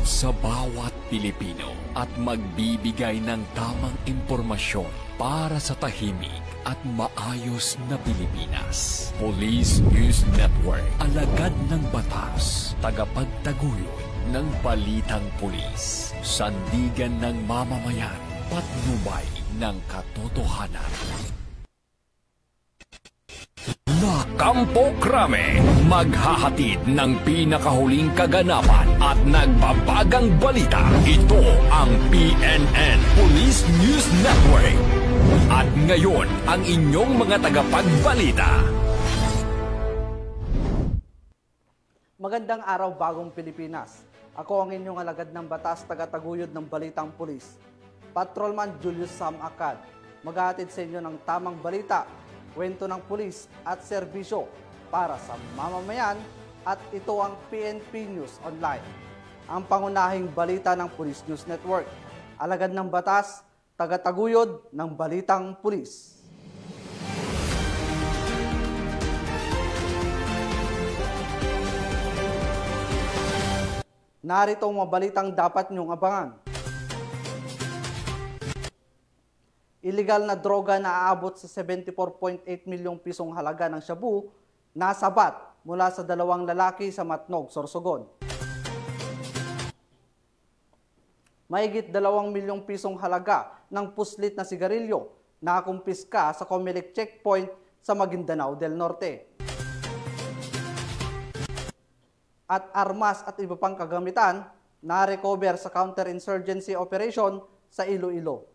sa bawat Pilipino at magbibigay ng tamang impormasyon para sa tahimik at maayos na Pilipinas. Police News Network, alagad ng batas, tagapagtaguyod ng balitang pulis, sandigan ng mamamayan, patnubay ng katotohanan. Kampo Krame, maghahatid ng pinakahuling kaganapan at nagbabagang balita. Ito ang PNN Police News Network. At ngayon, ang inyong mga tagapagbalita. Magandang araw, bagong Pilipinas. Ako ang inyong alagad ng batas, tagataguyod ng balitang pulis, Patrolman Julius Sam Acad. Maghahatid sa inyo ng tamang balita, kwento ng pulis at serbisyo para sa mamamayan, at ito ang PNP News Online, ang pangunahing balita ng Police News Network. Alagad ng batas, tagataguyod ng balitang pulis. Narito ang mga balitang dapat niyong abangan. Illegal na droga na aabot sa 74.8 milyong pisong halaga ng shabu nasabat mula sa 2 lalaki sa Matnog, Sorsogon. Mahigit 2 milyong pisong halaga ng puslit na sigarilyo na kumpiska sa Comelec checkpoint sa Maguindanao del Norte. At armas at iba pang kagamitan na recover sa counterinsurgency operation sa Iloilo.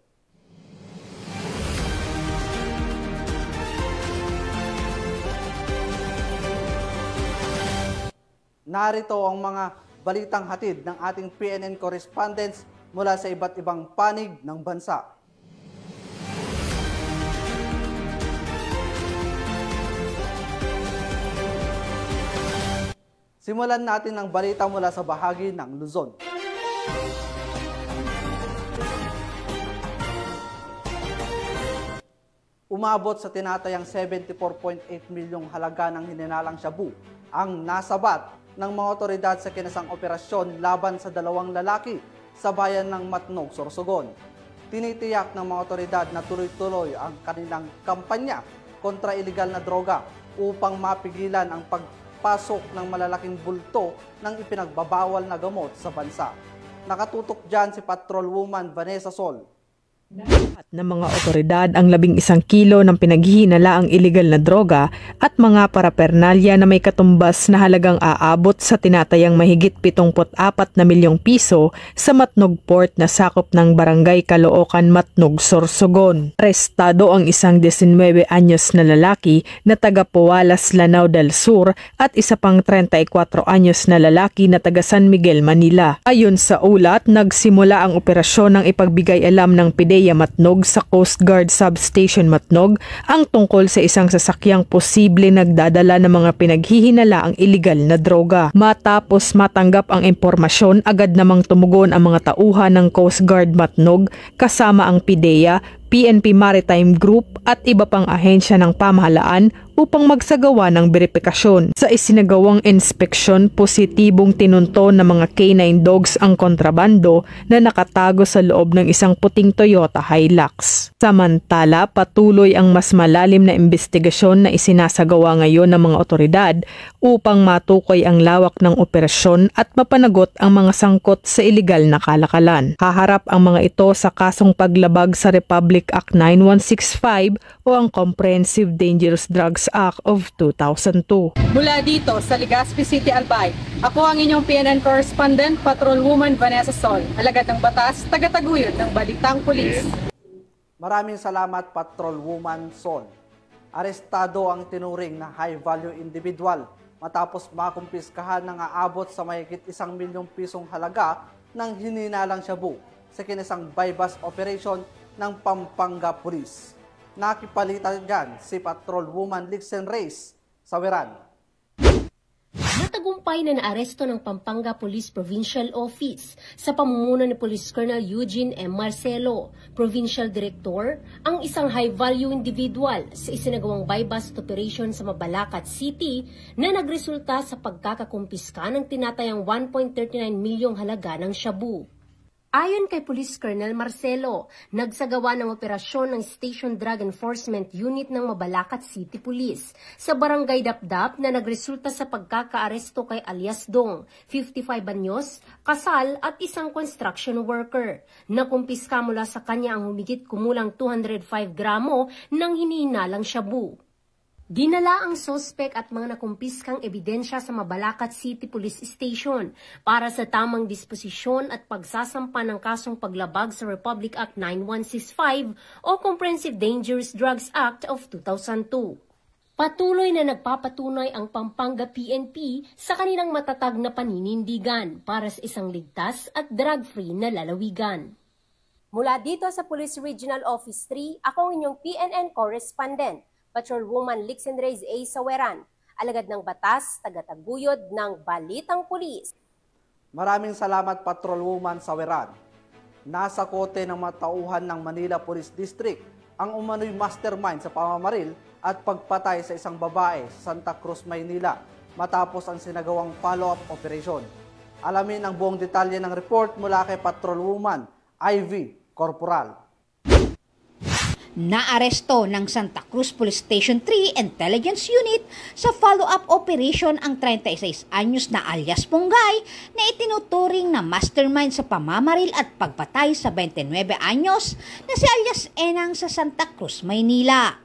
Narito ang mga balitang hatid ng ating PNN correspondents mula sa iba't ibang panig ng bansa. Simulan natin ang balita mula sa bahagi ng Luzon. Umabot sa tinatayang 74.8 milyong halaga ng hininalang shabu ang nasabat ng mga otoridad sa kinasang operasyon laban sa 2 lalaki sa bayan ng Matnog, Sorsogon. Tinitiyak ng mga otoridad na tuloy-tuloy ang kanilang kampanya kontra iligal na droga upang mapigilan ang pagpasok ng malalaking bulto ng ipinagbabawal na gamot sa bansa. Nakatutok dyan si Patrolwoman Vanessa Sol. At ng mga otoridad ang 11 kilo ng pinaghihinalaang iligal na droga at mga parapernalya na may katumbas na halagang aabot sa tinatayang mahigit 74 na milyong piso sa Matnog Port na sakop ng Barangay Caloocan, Matnog, Sorsogon. Arestado ang isang 19 anyos na lalaki na taga Pualas, Lanao del Sur at isa pang 34 anyos na lalaki na taga San Miguel, Manila. Ayon sa ulat, nagsimula ang operasyon ng ipagbigay alam ng PIDEA Matnog sa Coast Guard Substation Matnog ang tungkol sa isang sasakyang posible nagdadala ng mga pinaghihinala ang iligal na droga. Matapos matanggap ang impormasyon, agad namang tumugon ang mga tauhan ng Coast Guard Matnog kasama ang PIDEA, PNP Maritime Group at iba pang ahensya ng pamahalaan upang magsagawa ng beripikasyon. Sa isinagawang inspeksyon, positibong tinunto ng mga K9 dogs ang kontrabando na nakatago sa loob ng isang puting Toyota Hilux. Samantala, patuloy ang mas malalim na investigasyon na isinasagawa ngayon ng mga otoridad upang matukoy ang lawak ng operasyon at mapanagot ang mga sangkot sa iligal na kalakalan. Haharap ang mga ito sa kasong paglabag sa Republic Act 9165 o ang Comprehensive Dangerous Drugs Act of 2002. Mula dito sa Legazpi City, Albay, ako ang inyong PNN correspondent, Patrolwoman Vanessa Sol, alagad ng batas, tagataguyod ng balitang pulis. Maraming salamat, Patrolwoman Sol. Arestado ang tinuring na high-value individual matapos makumpiskahan ng aabot sa mahigit 1 milyong pisong halaga ng hininalang shabu sa kinasang bypass operation ng Pampanga Police. Nakipalitan dyan si Patrolwoman Lixen Reyes sa Weran. Matagumpay na naaresto ng Pampanga Police Provincial Office sa pamumuno ni Police Colonel Eugene M. Marcelo, Provincial Director, ang isang high-value individual sa isinagawang buy-bust operation sa Mabalacat City na nagresulta sa pagkakakumpiska ng tinatayang 1.39 milyong halaga ng shabu. Ayon kay Police Colonel Marcelo, nagsagawa ng operasyon ng Station Drug Enforcement Unit ng Mabalacat City Police sa Barangay Dapdap na nagresulta sa pagkakaaresto kay alias Dong, 55 anyos, kasal at isang construction worker. Nakumpiska mula sa kanya ang humigit kumulang 205 gramo ng hinihinalang shabu. Dinala ang sospek at mga nakumpiskang ebidensya sa Mabalacat City Police Station para sa tamang disposisyon at pagsasampa ng kasong paglabag sa Republic Act 9165 o Comprehensive Dangerous Drugs Act of 2002. Patuloy na nagpapatunay ang Pampanga PNP sa kanilang matatag na paninindigan para sa isang ligtas at drug-free na lalawigan. Mula dito sa Police Regional Office 3, ako ang inyong PNN correspondent, Patrolwoman Lixen Reyes A. Saweran, alagad ng batas, tagataguyod ng Balitang Pulis. Maraming salamat Patrolwoman Saweran. Nasa kote ng mga tauhan ng Manila Police District ang umano'y mastermind sa pamamaril at pagpatay sa isang babae sa Santa Cruz, Maynila matapos ang sinagawang follow-up operation. Alamin ang buong detalye ng report mula kay Patrolwoman Ivy Corporal. Naaresto ng Santa Cruz Police Station 3 Intelligence Unit sa follow-up operation ang 36 anyos na alias Punggay na itinuturing na mastermind sa pamamaril at pagpatay sa 29 anyos na si alias Enang sa Santa Cruz, Maynila.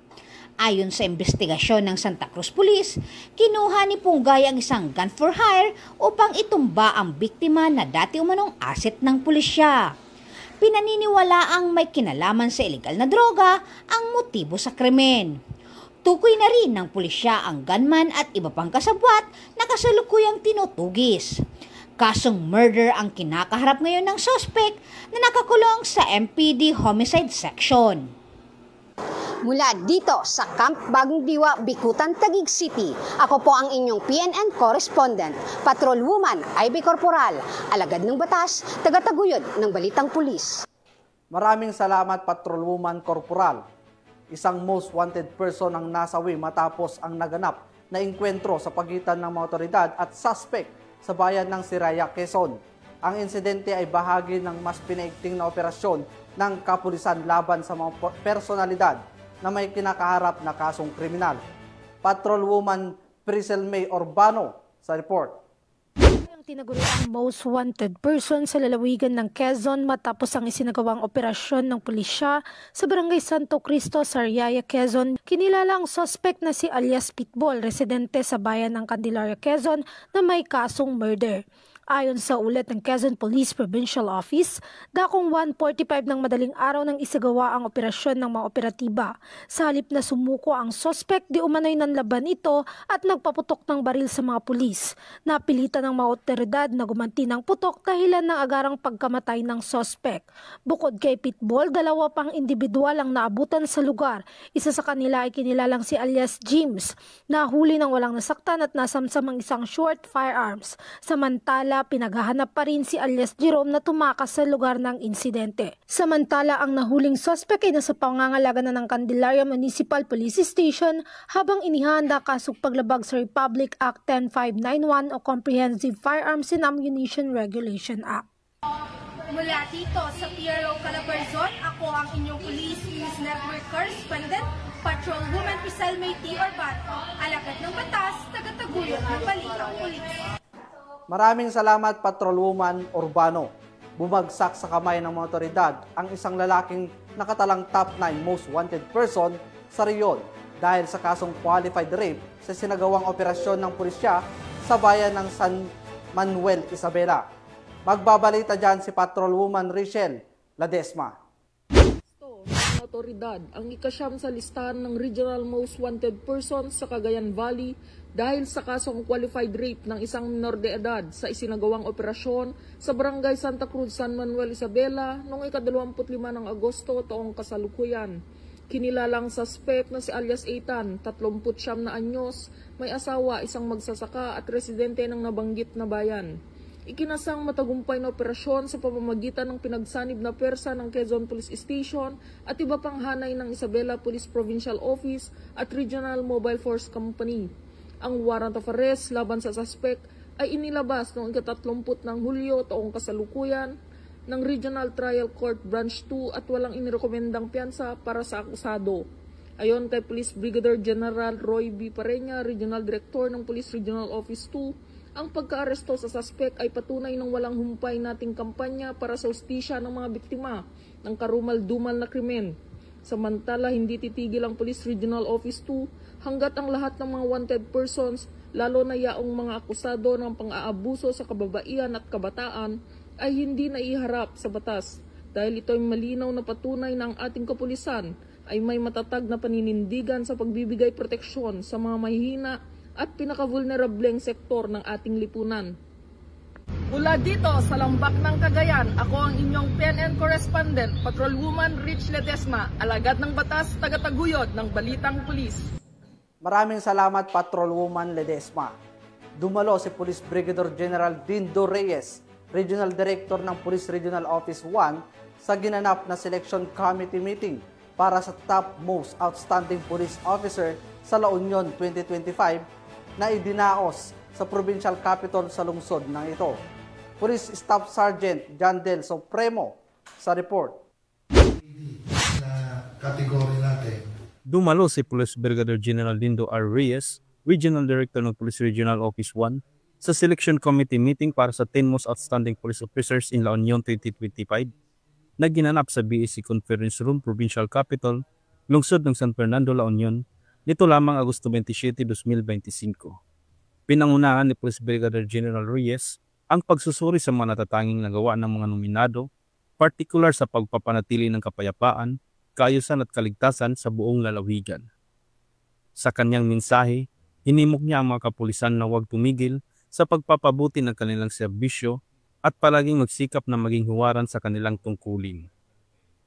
Ayon sa investigasyon ng Santa Cruz Police, kinuha ni Punggay ang isang gun for hire upang itumba ang biktima na dati umanong asset ng pulisya. Pinaniniwala ang may kinalaman sa ilegal na droga ang motibo sa krimen. Tukoy na rin ng pulisya ang gunman at iba pang kasabwat na kasalukuyang tinutugis. Kasong murder ang kinakaharap ngayon ng suspect na nakakulong sa MPD Homicide Section. Mula dito sa Camp Bagong Diwa, Bikutan, Taguig City, ako po ang inyong PNN correspondent, Patrolwoman Ivy Corporal, alagad ng batas, tagataguyod ng Balitang Pulis. Maraming salamat Patrolwoman Corporal. Isang most wanted person ang nasawi matapos ang naganap na engkwentro sa pagitan ng mga otoridad at suspect sa bayan ng Siraya, Quezon. Ang insidente ay bahagi ng mas pinaigting na operasyon ng kapulisan laban sa mga personalidad na may kinakaharap na kasong kriminal. Patrolwoman Priscel May Urbano sa report. Tinaguriang most wanted person sa lalawigan ng Quezon matapos ang isinagawang operasyon ng pulisya sa Barangay Santo Cristo, Sariaya, Quezon. Kinilala ang suspect na si alias Pitbull, residente sa bayan ng Candelaria, Quezon na may kasong murder. Ayon sa ulat ng Quezon Police Provincial Office, dakong 1:45 ng madaling araw nang isagawa ang operasyon ng mga operatiba. Sa halip na sumuko ang suspect, di umano'y nanlaban ito at nagpaputok ng baril sa mga pulis. Napilitan ng mga otoridad na gumanti ng putok dahilan ng agarang pagkamatay ng suspect. Bukod kay Pitbull, dalawa pang individual ang naabutan sa lugar. Isa sa kanila ay kinilalang si alias James, nahuli ng walang nasaktan at nasamsam ang isang short firearms. Samantala, pinaghahanap pa rin si alias Jerome na tumakas sa lugar ng insidente. Samantala, ang nahuling suspect ay nasa pangangalaga na ng Candelaria Municipal Police Station habang inihanda kasong paglabag sa Republic Act 10591 o Comprehensive Firearms and Ammunition Regulation Act. Mula dito sa PRO Calabarzon, ako ang inyong Police News Network correspondent, Patrolwoman Priscel May T. Urbano, alagad ng batas, tagataguyod ng Balitang Pulis. Maraming salamat Patrolwoman Urbano. Bumagsak sa kamay ng mga otoridad ang isang lalaking nakatalang top 9 most wanted person sa reyon dahil sa kasong qualified rape sa sinagawang operasyon ng pulisya sa bayan ng San Manuel, Isabela. Magbabalita dyan si Patrolwoman Rachel Ladesma. Ng otoridad ang ikasyam sa listahan ng Regional Most Wanted Person sa Cagayan Valley dahil sa kasong qualified rape ng isang minor de edad sa isinagawang operasyon sa Barangay Santa Cruz, San Manuel, Isabela noong ika-25 ng Agosto taong kasalukuyan. Kinilalang suspect na si alias Ethan, 39 na anyos, may asawa, isang magsasaka at residente ng nabanggit na bayan. Ikinasang matagumpay na operasyon sa pamamagitan ng pinagsanib na persa ng Quezon Police Station at iba pang hanay ng Isabela Police Provincial Office at Regional Mobile Force Company. Ang warrant of arrest laban sa suspect ay inilabas noong 30 ng Hulyo taong kasalukuyan ng Regional Trial Court Branch 2 at walang inirekomendang piyansa para sa akusado. Ayon kay Police Brigadier General Roy B. Pareña, Regional Director ng Police Regional Office 2, ang pagka-aresto sa suspect ay patunay ng walang humpay nating kampanya para sa hustisya ng mga biktima ng karumal-dumal na krimen. Samantala, hindi titigil ang Police Regional Office 2 hanggat ang lahat ng mga wanted persons, lalo na yaong mga akusado ng pang-aabuso sa kababaihan at kabataan, ay hindi naiharap sa batas dahil ito ay malinaw na patunay na ang ating kapulisan ay may matatag na paninindigan sa pagbibigay proteksyon sa mga mahihina at pinaka-vulnerableng sektor ng ating lipunan. Mula dito sa Lambak ng Cagayan, ako ang inyong PNN correspondent, Patrolwoman Rich Ledesma, alagad ng batas, tagataguyod ng Balitang Pulis. Maraming salamat, Patrolwoman Ledesma. Dumalo si Police Brigadier General Dindo Reyes, Regional Director ng Police Regional Office 1 sa ginanap na Selection Committee meeting para sa Top Most Outstanding Police Officer sa La Union 2025 na idinaos sa Provincial Capital sa lungsod ng ito. Police Staff Sergeant John Del Supremo sa report. Na kategory natin. Dumalo si Police Brigadier General Dindo R. Reyes, Regional Director ng Police Regional Office 1, sa Selection Committee meeting para sa 10 Most Outstanding Police Officers in La Union 2025 na ginanap sa BAC Conference Room, Provincial Capital, lungsod ng San Fernando, La Union, nito lamang Agosto 27, 2025. Pinangunahan ni Police Brigadier General Reyes ang pagsusuri sa mga natatanging nagawa ng mga nominado, partikular sa pagpapanatili ng kapayapaan, kaayusan at kaligtasan sa buong lalawigan. Sa kanyang mensahe, hinimok niya ang mga kapulisan na huwag tumigil sa pagpapabuti ng kanilang serbisyo at palaging magsikap na maging huwaran sa kanilang tungkulin.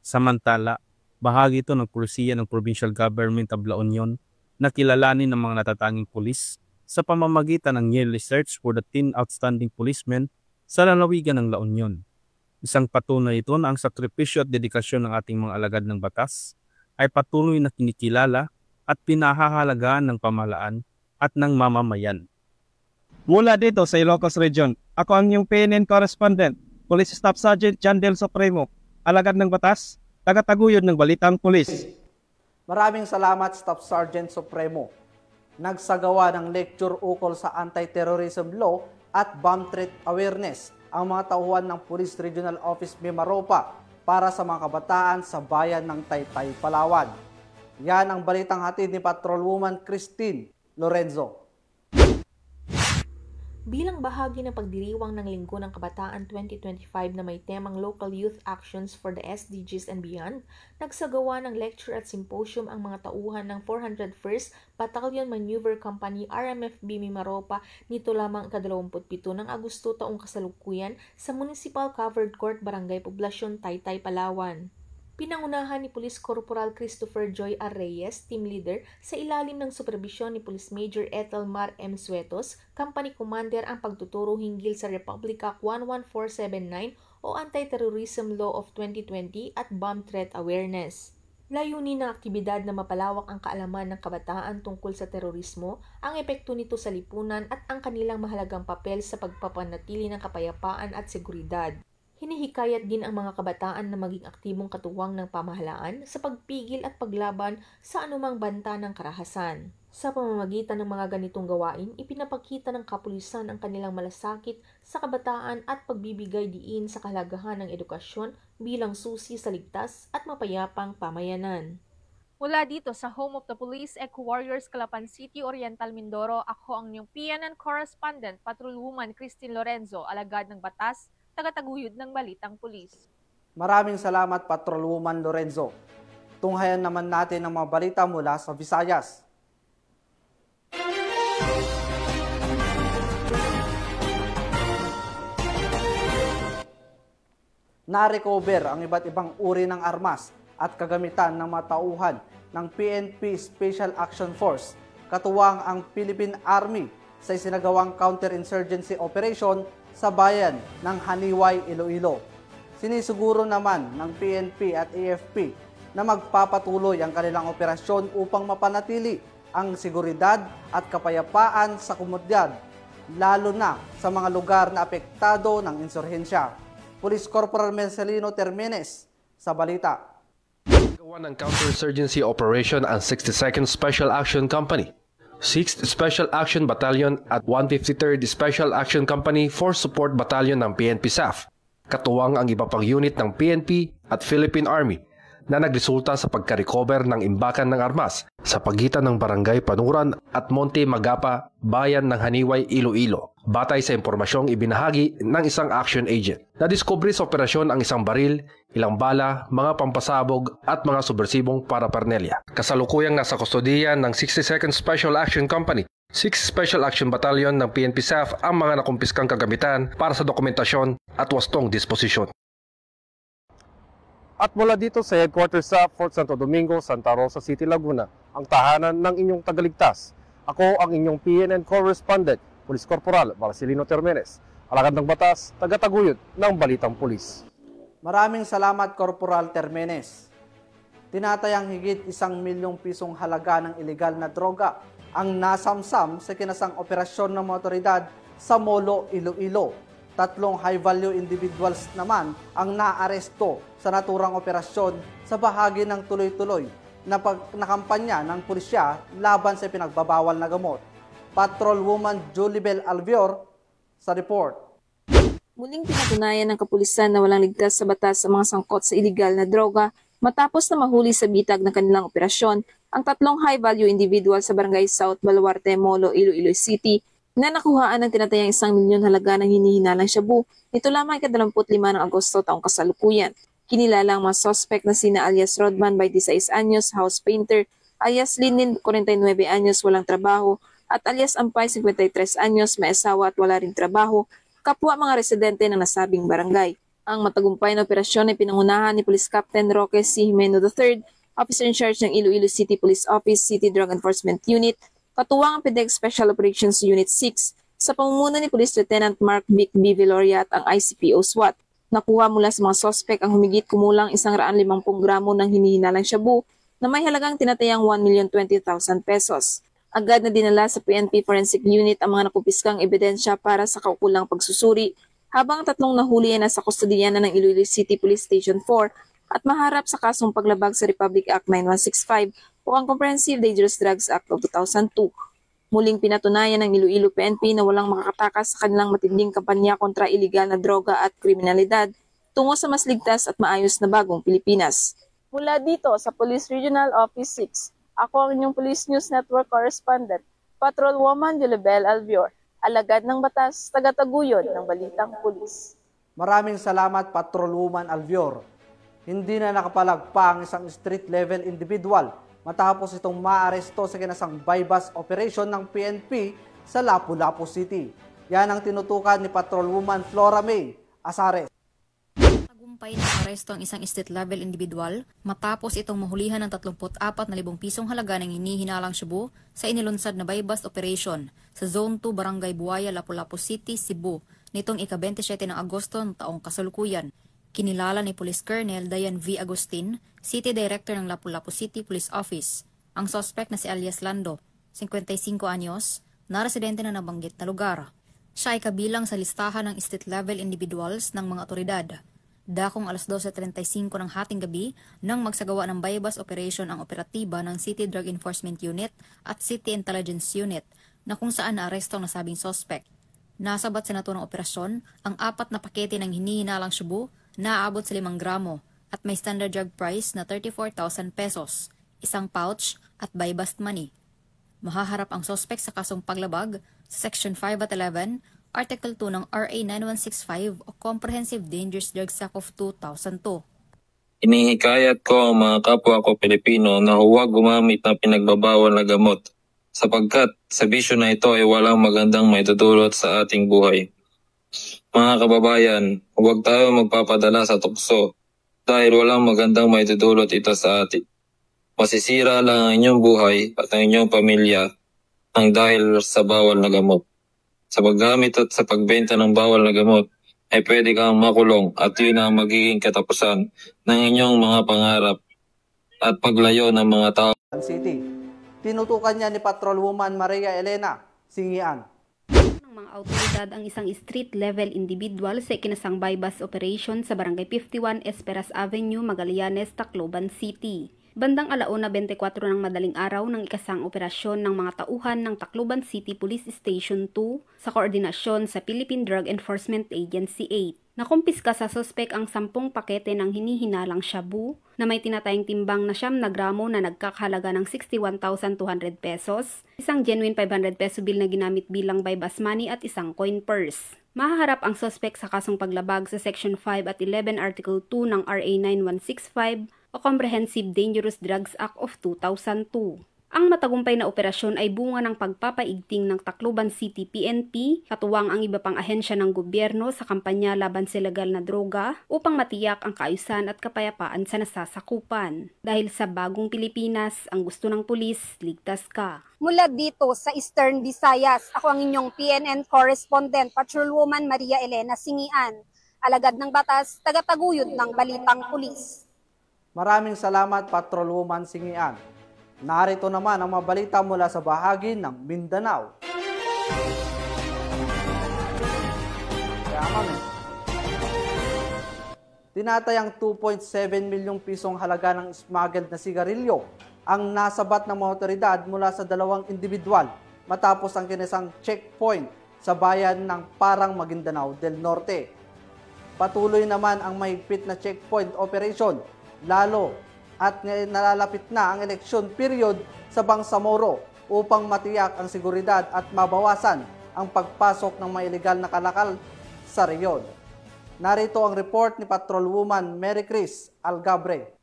Samantala, bahagi ito ng pulisiya ng Provincial Government of La Union na kilalanin ng mga natatanging pulis sa pamamagitan ng yearly search for the 10 outstanding policemen sa lalawigan ng La Union. Isang patunay ito na ang sakripisyo at dedikasyon ng ating mga alagad ng batas ay patuloy na kinikilala at pinahahalagahan ng pamahalaan at ng mamamayan. Mula dito sa Ilocos Region, ako ang iyong PNN correspondent, Police Staff Sergeant John Del Supremo, alagad ng batas, tagataguyod ng Balitang Pulis. Maraming salamat, Staff Sergeant Supremo. Nagsagawa ng lecture ukol sa anti-terrorism law at bomb threat awareness ang mga tauhan ng Police Regional Office Mimaropa para sa mga kabataan sa bayan ng Taytay, Palawan. Yan ang balitang hatid ni Patrolwoman Christine Lorenzo. Bilang bahagi ng pagdiriwang ng Linggo ng Kabataan 2025 na may temang Local Youth Actions for the SDGs and Beyond, nagsagawa ng lecture at symposium ang mga tauhan ng 401st Battalion Maneuver Company RMFB Mimaropa nito lamang 27 ng Agosto taong kasalukuyan sa Municipal Covered Court Barangay Poblasyon, Taytay, Palawan. Pinangunahan ni Police Corporal Christopher Joy R. Reyes, Team Leader, sa ilalim ng superbisyon ni Police Major Etelmar M. Suetos, Company Commander ang pagtuturo hinggil sa Republic Act 11479 o Anti-Terrorism Law of 2020 at Bomb Threat Awareness. Layunin ng aktibidad na mapalawak ang kaalaman ng kabataan tungkol sa terorismo, ang epekto nito sa lipunan at ang kanilang mahalagang papel sa pagpapanatili ng kapayapaan at seguridad. Hinihikayat din ang mga kabataan na maging aktibong katuwang ng pamahalaan sa pagpigil at paglaban sa anumang banta ng karahasan. Sa pamamagitan ng mga ganitong gawain, ipinapakita ng kapulisan ang kanilang malasakit sa kabataan at pagbibigay diin sa kahalagahan ng edukasyon bilang susi sa ligtas at mapayapang pamayanan. Mula dito sa Home of the Police, Eco Warriors, Calapan City, Oriental Mindoro, ako ang inyong PNN correspondent, Patrolwoman Christine Lorenzo, alagad ng batas, tagataguyod ng Balitang Pulis. Maraming salamat, Patrolwoman Lorenzo. Tunghayan naman natin ang mga balita mula sa Visayas. Na-recover ang iba't ibang uri ng armas at kagamitan ng mga tauhan ng PNP Special Action Force, katuwang ang Philippine Army sa isinagawang counterinsurgency operation sa bayan ng Haniway, Iloilo. Sinisiguro naman ng PNP at AFP na magpapatuloy ang kanilang operasyon upang mapanatili ang seguridad at kapayapaan sa komunidad, lalo na sa mga lugar na apektado ng insurhensya. Police Corporal Marcelino Termenes sa balita. Gawa ng counterinsurgency operation ang 62nd Special Action Company, 6th Special Action Battalion at 153rd Special Action Company Force Support Battalion ng PNP SAF, katuwang ang iba pang unit ng PNP at Philippine Army na nagresulta sa pagka-recover ng imbakan ng armas sa pagitan ng Barangay Panuran at Monte Magapa, bayan ng Haniway, Iloilo. Batay sa impormasyong ibinahagi ng isang action agent. Nadiskubre sa operasyon ang isang baril, ilang bala, mga pampasabog at mga subversibong paraphernalia. Kasalukuyang nasa kustodiya ng 62nd Special Action Company, 6th Special Action Battalion ng PNP SAF ang mga nakumpiskang kagamitan para sa dokumentasyon at wastong disposisyon. At mula dito sa headquarters sa Fort Santo Domingo, Santa Rosa City, Laguna, ang tahanan ng inyong tagaligtas. Ako ang inyong PNN correspondent, Police Corporal Marcelino Termenes, alagad ng batas, tagataguyod ng Balitang Pulis. Maraming salamat, Corporal Termenes. Tinatayang higit 1 milyong pisong halaga ng ilegal na droga ang nasamsam sa kinasang operasyon ng mga otoridad sa Molo, Iloilo. 3 high-value individuals naman ang naaresto sa naturang operasyon sa bahagi ng tuloy-tuloy na kampanya ng pulisya laban sa pinagbabawal na gamot. Patrolwoman Julibel Alvior sa report. Muling pinatunayan ng kapulisan na walang ligtas sa batas sa mga sangkot sa iligal na droga matapos na mahuli sa bitag ng kanilang operasyon ang 3 high-value individual sa Barangay South Baluarte, Molo, Iloilo City na nakuhaan ng tinatayang 1 milyon halaga ng hinihinalang shabu nito lamang ika-25 ng Agosto taong kasalukuyan. Kinilala ang mga suspect na sina alias Rodman, 26 anyos, house painter, alias Linin, 49 anyos, walang trabaho, at alias Ampay, 53 anyos, may asawa at wala ring trabaho, kapwa mga residente ng nasabing barangay. Ang matagumpay na operasyon ay pinangunahan ni Police Captain Roque C. Jimeno III, Officer in Charge ng Iloilo City Police Office, City Drug Enforcement Unit, katuwang ang PDEG Special Operations Unit 6 sa pamumuno ni Police Lieutenant Mark Vic B. Viloria at ang ICPO SWAT. Nakuha mula sa mga sospek ang humigit kumulang 150 gramo ng hinihinalang shabu na may halagang tinatayang 1,020,000 pesos. Agad na dinala sa PNP Forensic Unit ang mga nakumpiskang ebidensya para sa kaukulang pagsusuri, habang 3 nahuli ay nasa kustodiya na ng Iloilo City Police Station 4 at maharap sa kasong paglabag sa Republic Act 9165 o ang Comprehensive Dangerous Drugs Act of 2002. Muling pinatunayan ng Iloilo PNP na walang makakatakas sa kanilang matinding kampanya kontra iligal na droga at kriminalidad tungo sa mas ligtas at maayos na bagong Pilipinas. Mula dito sa Police Regional Office 6, ako ang inyong Police News Network Correspondent, Patrolwoman Julibel Alvior, alagad ng batas, tagataguyod ng Balitang Pulis. Maraming salamat, Patrolwoman Alvior. Hindi na nakapalagpa ang isang street-level individual matapos itong maaresto sa kinasang bypass operation ng PNP sa Lapu-Lapu City. Yan ang tinutukan ni Patrolwoman Flora May Asares. Tagumpay na aresto ang isang street-level individual matapos itong mahulihan ng 34,000 pisong halaga ng hinihinalang shabu sa inilunsad na bypass operation sa Zone 2 Barangay Buaya, Lapu-Lapu City, Cebu nitong ika-27 ng Agosto ng taong kasalukuyan. Kinilala ni Police Colonel Dayan V. Agustin, City Director ng Lapu-Lapu City Police Office, ang suspect na si alias Lando, 55 anyos, na residente na nabanggit na lugar. Siya ay kabilang sa listahan ng street-level individuals ng mga otoridad. Dakong alas 12:35 ng hating gabi nang magsagawa ng bypass operation ang operatiba ng City Drug Enforcement Unit at City Intelligence Unit na kung saan naaresto ang nasabing suspect. Nasabat sa naturang operasyon ang 4 na pakete ng hinihinalang shabu na aabot sa 5 gramo at may standard drug price na 34,000 pesos, isang pouch at buy-bust money. Mahaharap ang suspect sa kasong paglabag sa Section 5 at 11, Article 2 ng RA 9165 o Comprehensive Dangerous Drugs Act of 2002. Inihikayat ko ang mga kapwa ko Pilipino na huwag gumamit ng pinagbabawal na gamot sapagkat sa bisyo na ito ay walang magandang maitutulot sa ating buhay. Mga kababayan, huwag tayo magpapadala sa tukso dahil walang magandang maitutulot ito sa atin. Masisira lang ang inyong buhay at ang inyong pamilya ang dahil sa bawal na gamot. Sa paggamit at sa pagbenta ng bawal na gamot ay pwede kang makulong at yun ang magiging katapusan ng inyong mga pangarap at paglayo ng mga tao. City. Tinutukan niya ni Patrolwoman Maria Elena Singian. Ng mga autoridad ang isang street-level individual sa ikinasang bypass operation sa Barangay 51 Esperas Avenue, Magallanes, Tacloban City. Bandang 1:24 ng madaling araw ng ikasang operasyon ng mga tauhan ng Tacloban City Police Station 2 sa koordinasyon sa Philippine Drug Enforcement Agency 8. Nakumpiska sa suspek ang 10 pakete ng hinihinalang shabu na may tinatayang timbang na 9 na gramo na nagkakahalaga ng 61,200 pesos, isang genuine 500 peso bill na ginamit bilang bypass money at isang coin purse. Mahaharap ang suspek sa kasong paglabag sa Section 5 at 11 Article 2 ng RA 9165 o Comprehensive Dangerous Drugs Act of 2002. Ang matagumpay na operasyon ay bunga ng pagpapaigting ng Tacloban City PNP, katuwang ang iba pang ahensya ng gobyerno sa kampanya laban sa ilegal na droga upang matiyak ang kaayusan at kapayapaan sa nasasakupan. Dahil sa bagong Pilipinas, ang gusto ng pulis, ligtas ka. Mula dito sa Eastern Visayas, ako ang inyong PNN correspondent, Patrolwoman Maria Elena Singian, alagad ng batas, tagataguyod ng balitang pulis. Maraming salamat, Patrolwoman Singian. Narito naman ang mga balita mula sa bahagi ng Mindanao. Tinatayang 2.7 milyong pisong halaga ng smuggled na sigarilyo ang nasabat ng mga otoridad mula sa 2 individual matapos ang kinisang checkpoint sa bayan ng Parang, Maguindanao del Norte. Patuloy naman ang mahigpit na checkpoint operation lalo at nalalapit na ang eleksyon period sa Bangsamoro upang matiyak ang seguridad at mabawasan ang pagpasok ng mga ilegal na kalakal sa reyon. Narito ang report ni Patrolwoman Mary Chris Algabre.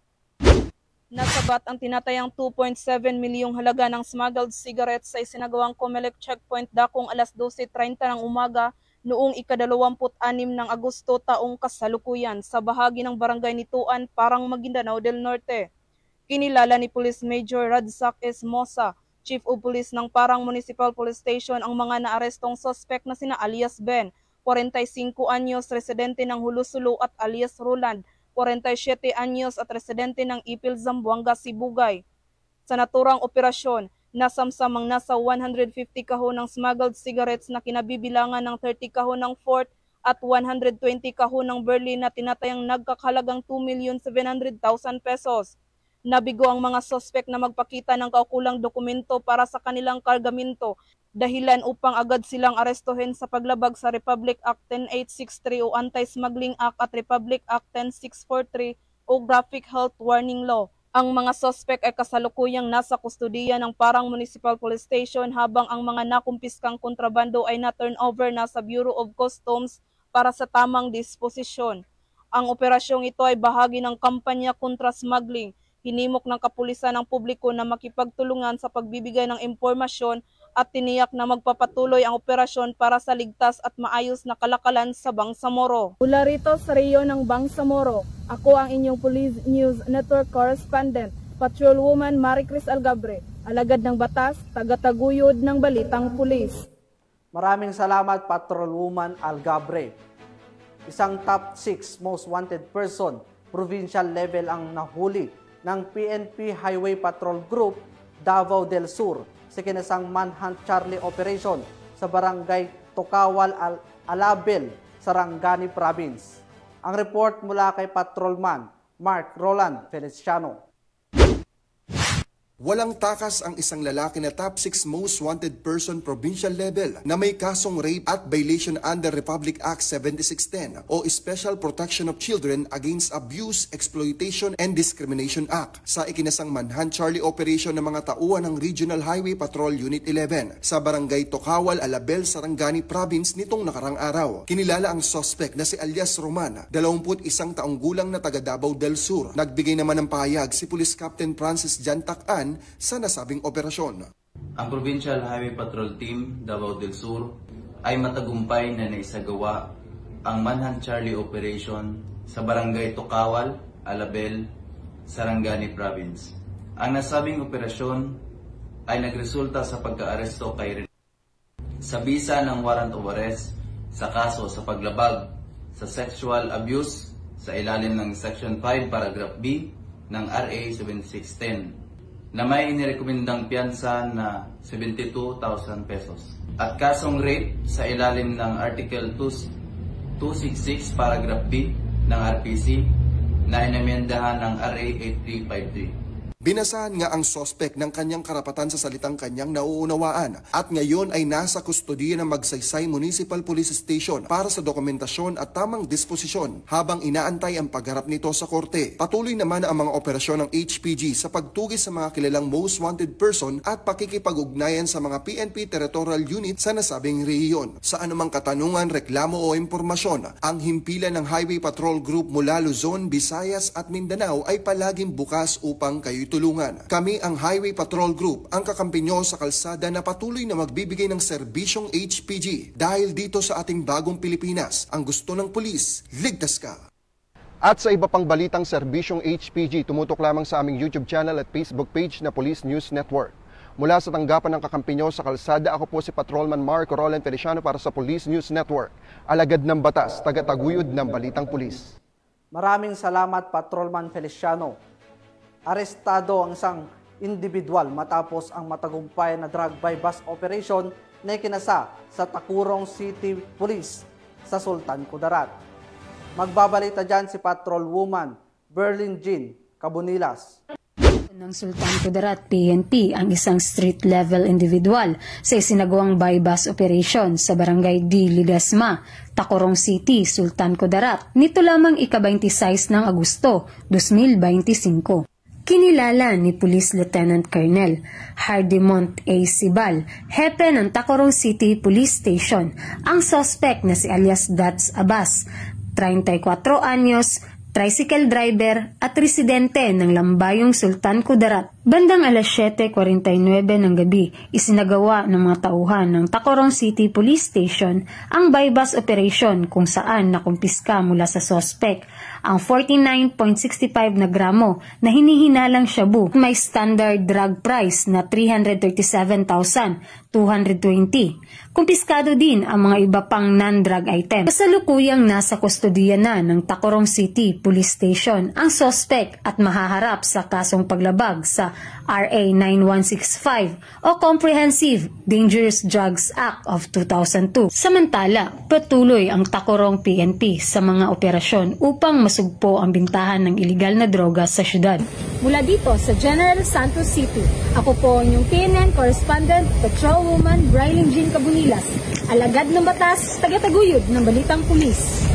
Nasabat ang tinatayang 2.7 milyong halaga ng smuggled cigarettes sa isinagawang Comelec checkpoint dakong alas 12:30 ng umaga noong ika-26 ng Agosto taong kasalukuyan sa bahagi ng barangay Nituan, Parang, Maguindanao del Norte. Kinilala ni Police Major Radzack S. Mosa, Chief of Police ng Parang Municipal Police Station, ang mga naarestong suspect na sina alias Ben, 45 anyos, residente ng Hulusulu, at alias Roland, 47 anyos at residente ng Ipil, Zamboanga, Sibugay. Sa naturang operasyon, nasamsamang nasa 150 kahon ng smuggled cigarettes na kinabibilangan ng 30 kahon ng Fort at 120 kahon ng Berlin na tinatayang nagkakahalagang 2,700,000 pesos. Nabigo ang mga suspect na magpakita ng kaukulang dokumento para sa kanilang kargamento, dahilan upang agad silang arestuhin sa paglabag sa Republic Act 10863 o Anti-Smuggling Act at Republic Act 10643 o Graphic Health Warning Law. Ang mga suspect ay kasalukuyang nasa kustudiya ng Parang Municipal Police Station habang ang mga nakumpiskang kontrabando ay na-turn over na sa Bureau of Customs para sa tamang disposisyon. Ang operasyong ito ay bahagi ng kampanya kontra smuggling. Hinimok ng kapulisan ng publiko na makipagtulungan sa pagbibigay ng impormasyon at tiniyak na magpapatuloy ang operasyon para sa ligtas at maayos na kalakalan sa Bangsamoro. Mula rito sa rehiyon ng Bangsamoro, ako ang inyong Police News Network Correspondent, Patrolwoman Mary Chris Algabre, alagad ng batas, tagataguyod ng balitang pulis. Maraming salamat, Patrolwoman Algabre. Isang top 6 most wanted person, provincial level ang nahuli ng PNP Highway Patrol Group Davao del Sur sa kinasang Manhunt Charlie Operation sa Barangay Tokawal, Alabel, Sarangani Province. Ang report mula kay Patrolman Mark Roland Feliciano. Walang takas ang isang lalaki na top 6 most wanted person provincial level na may kasong rape at violation under Republic Act 7610 o Special Protection of Children Against Abuse, Exploitation and Discrimination Act sa ikinasang Manhunt Charlie Operation ng mga tauhan ng Regional Highway Patrol Unit 11 sa Barangay Tokawal, Alabel, Sarangani Province nitong nakarang araw. Kinilala ang suspect na si alias Roman, 21 taong gulang na taga Davao del Sur. Nagbigay naman ng pahayag si Police Captain Francis Jantakan sa nasabing operasyon. Ang Provincial Highway Patrol Team Davao del Sur ay matagumpay na naisagawa ang Manhunt Charlie Operation sa Barangay Tokawal, Alabel, Sarangani Province. Ang nasabing operasyon ay nagresulta sa pagka-aresto kay Rene sa bisa ng warrant of arrest sa kaso sa paglabag sa sexual abuse sa ilalim ng Section 5 Paragraph B ng RA 7610 na may inirekomendang piyansa na 72,000 pesos at kasong rape sa ilalim ng Article 266 Paragraph B ng RPC na inamyendahan ng RA 8353. Binasahan nga ang sospek ng kanyang karapatan sa salitang kanyang nauunawaan at ngayon ay nasa kustodiya ng Magsaysay Municipal Police Station para sa dokumentasyon at tamang disposisyon habang inaantay ang pagharap nito sa korte. Patuloy naman ang mga operasyon ng HPG sa pagtugis sa mga kilalang most wanted person at pakikipag-ugnayan sa mga PNP Territorial Unit sa nasabing rehiyon. Sa anumang katanungan, reklamo o impormasyon, ang himpilan ng Highway Patrol Group mula Luzon, Visayas at Mindanao ay palaging bukas upang kayo tulungan. Kami ang Highway Patrol Group, ang kakampi nyo sa kalsada na patuloy na magbibigay ng serbisyong HPG. Dahil dito sa ating bagong Pilipinas, ang gusto ng pulis, ligtas ka. At sa iba pang balitang serbisyong HPG, tumutok lamang sa aming YouTube channel at Facebook page na Police News Network. Mula sa tanggapan ng kakampi nyo sa kalsada, ako po si Patrolman Marco Roland Feliciano para sa Police News Network. Alagad ng batas, tagataguyod ng balitang pulis. Maraming salamat, Patrolman Feliciano. Arestado ang isang individual matapos ang matagumpay na drug by bus operation na ikinasa sa Tacurong City Police sa Sultan Kudarat. Magbabalita dyan si Patrolwoman Berlin Jean Cabunilas. Ng Sultan Kudarat PNP ang isang street-level individual sa isinagawang buy-bus operation sa Barangay D. Lidesma, Tacurong City, Sultan Kudarat, nito lamang ika-26 ng Agosto, 2025. Kinilala ni Police Lieutenant Colonel Hardimont A. Sibal, hepe ng Tacurong City Police Station, ang suspect na si alias Dats Abbas, 34 anyos, tricycle driver at residente ng Lambayong Sultan Kudarat. Bandang alas 7:49 ng gabi, isinagawa ng mga tauhan ng Tacurong City Police Station ang buy-bus operation kung saan nakumpiska mula sa suspect ang 49.65 na gramo na hinihinalang shabu may standard drug price na 337,220. Kumpiskado din ang mga iba pang non-drug items. Kasalukuyang nasa kustodiya na ng Tacurong City Police Station ang suspect at mahaharap sa kasong paglabag sa RA 9165 o Comprehensive Dangerous Drugs Act of 2002. Samantala, patuloy ang Tacurong PNP sa mga operasyon upang masugpo ang bintahan ng iligal na droga sa syudad. Mula dito sa General Santos City, ako po ang inyong PNN Correspondent, Patrolwoman Berlin Jean Cabunilas, alagad ng batas, tagataguyod ng balitang pulis.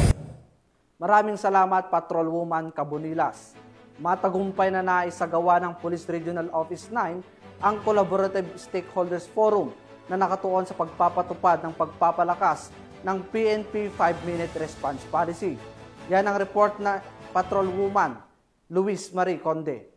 Maraming salamat, Patrolwoman Cabunilas. Matagumpay na naisagawa ng Police Regional Office 9 ang Collaborative Stakeholders Forum na nakatuon sa pagpapatupad ng pagpapalakas ng PNP 5-Minute Response Policy. Yan ang report na Patrolwoman Luis Marie Conde.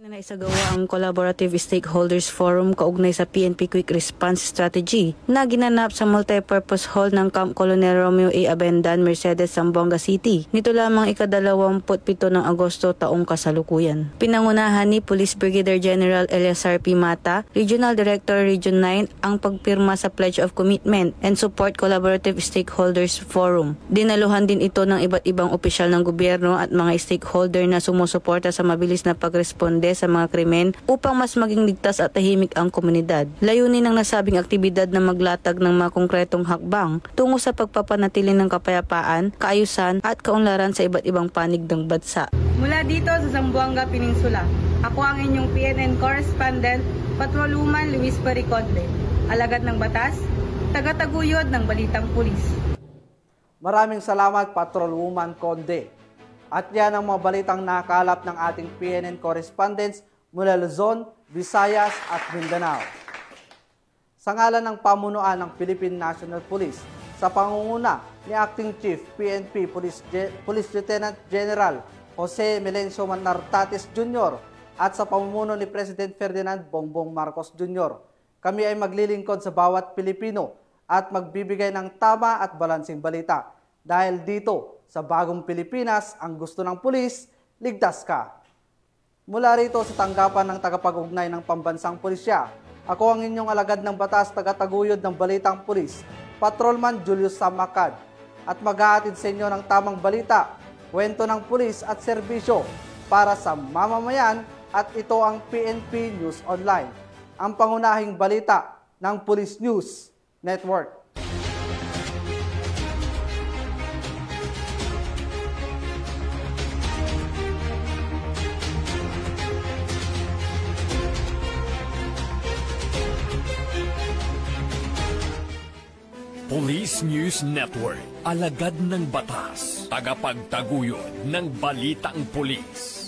Na naisagawa ang Collaborative Stakeholders Forum kaugnay sa PNP Quick Response Strategy na ginanap sa Multipurpose Hall ng Camp Colonel Romeo A. Abendan, Mercedes, Zamboanga City. Nito lamang ika-27 ng Agosto taong kasalukuyan. Pinangunahan ni Police Brigadier General Eleazar P. Mata, Regional Director Region 9, ang pagpirma sa Pledge of Commitment and Support Collaborative Stakeholders Forum. Dinaluhan din ito ng iba't ibang opisyal ng gobyerno at mga stakeholder na sumusuporta sa mabilis na pagresponde sa mga krimen upang mas maging ligtas at tahimik ang komunidad. Layunin ng nasabing aktibidad na maglatag ng mga konkretong hakbang tungo sa pagpapanatili ng kapayapaan, kaayusan at kaunlaran sa iba't ibang panig ng bansa. Mula dito sa Zamboanga Peninsula, ako ang inyong PNN Correspondent, Patrolwoman Luis Marie Conde, alagad ng batas, tagataguyod ng balitang pulis. Maraming salamat, Patrolwoman Conde. At yan ang mga balitang nakalap ng ating PNN correspondents mula Luzon, Visayas at Mindanao. Sa ngalan ng pamunuan ng Philippine National Police, sa pangunguna ni Acting Chief PNP Police Lieutenant General Jose Melencio Manartates Jr. at sa pamumuno ni President Ferdinand Bongbong Marcos Jr., kami ay maglilingkod sa bawat Pilipino at magbibigay ng tama at balansing balita. Dahil dito, sa bagong Pilipinas, ang gusto ng pulis, ligtas ka. Mula rito sa tanggapan ng tagapag-ugnay ng Pambansang Pulisya, ako ang inyong alagad ng batas, tagataguyod ng Balitang Pulis, Patrolman Julius Samakad, at maghahatid sa inyo ng tamang balita, kwento ng pulis at serbisyo para sa mamamayan, at ito ang PNP News Online, ang pangunahing balita ng Police News Network. Police News Network, alagad ng batas, tagapagtaguyod ng balitang pulis.